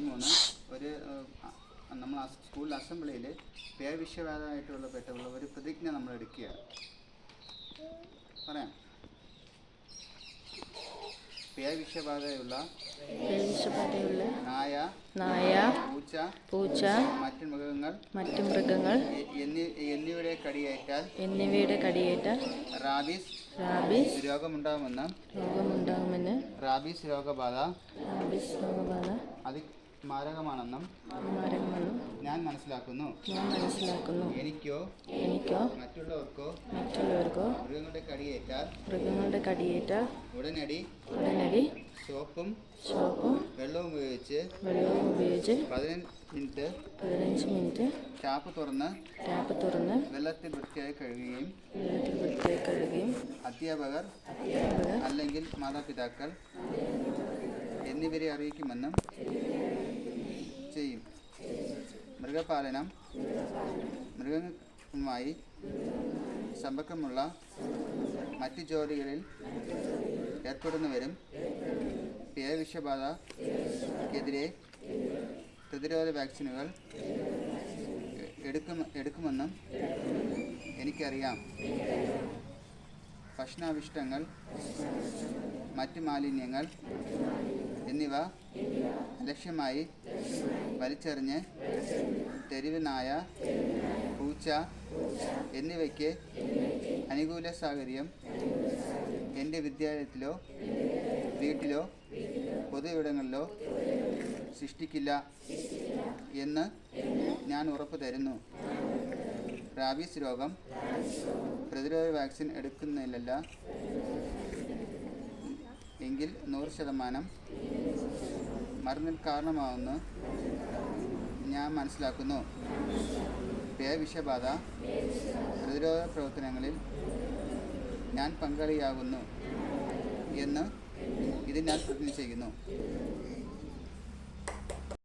23 ഒരു നമ്മൾ സ്കൂൾ അസംബ്ലിയിൽ പേവിഷബാധമായിട്ടുള്ള പെട്ടുള്ള ഒരു പ്രതിജ്ഞ നമ്മൾ എടുക്കുകയാണ്. പറയാം. പേവിഷബാധയുള്ള നായ, പൂച്ച, മറ്റു മൃഗങ്ങൾ എന്നിവയുടെ കടിയേറ്റാൽ റാബീസ് രോഗമുണ്ടാകുമെന്ന് റാബീസ് രോഗബാധ മാരകമാണെന്നും ഞാൻ മനസ്സിലാക്കുന്നു. എനിക്കോ മറ്റുള്ളവർക്കോ മൃഗങ്ങളുടെ കടിയേറ്റാൽ ഉടനടി സോപ്പും വെള്ളവും ഉപയോഗിച്ച് 15 മിനിറ്റ് ടാപ്പ് തുറന്ന് വെള്ളത്തിൽ വൃത്തിയായി കഴുകുകയും അധ്യാപകർ അല്ലെങ്കിൽ മാതാപിതാക്കൾ എന്നിവരെ അറിയിക്കുമെന്നും ചെയ്യും. മൃഗപാലനം, മൃഗങ്ങളുമായി സമ്പർക്കമുള്ള മറ്റ് ജോലികളിൽ ഏർപ്പെടുന്നവരും പേവിഷബാധക്കെതിരെ പ്രതിരോധ വാക്സിനുകൾ എടുക്കുമെന്നും എനിക്കറിയാം. ഭക്ഷണാവിഷ്ടങ്ങൾ, മറ്റ് മാലിന്യങ്ങൾ എന്നിവ അലക്ഷ്യമായി വലിച്ചെറിഞ്ഞ് തെരുവ് നായ, പൂച്ച എന്നിവയ്ക്ക് അനുകൂല സാഹചര്യം എൻ്റെ വിദ്യാലയത്തിലോ വീട്ടിലോ പൊതു ഇടങ്ങളിലോ സൃഷ്ടിക്കില്ല എന്ന് ഞാൻ ഉറപ്പു തരുന്നു. റാബീസ് രോഗം പ്രതിരോധ വാക്സിൻ എടുക്കുന്നില്ല എങ്കിൽ 100% മരണത്തിന് കാരണമാവുമെന്ന് ഞാൻ മനസ്സിലാക്കുന്നു. പേവിഷബാധ പ്രതിരോധ പ്രവർത്തനങ്ങളിൽ ഞാൻ പങ്കാളിയാകുന്നു എന്ന് ഇത് ഞാൻ പ്രതിജ്ഞ ചെയ്യുന്നു.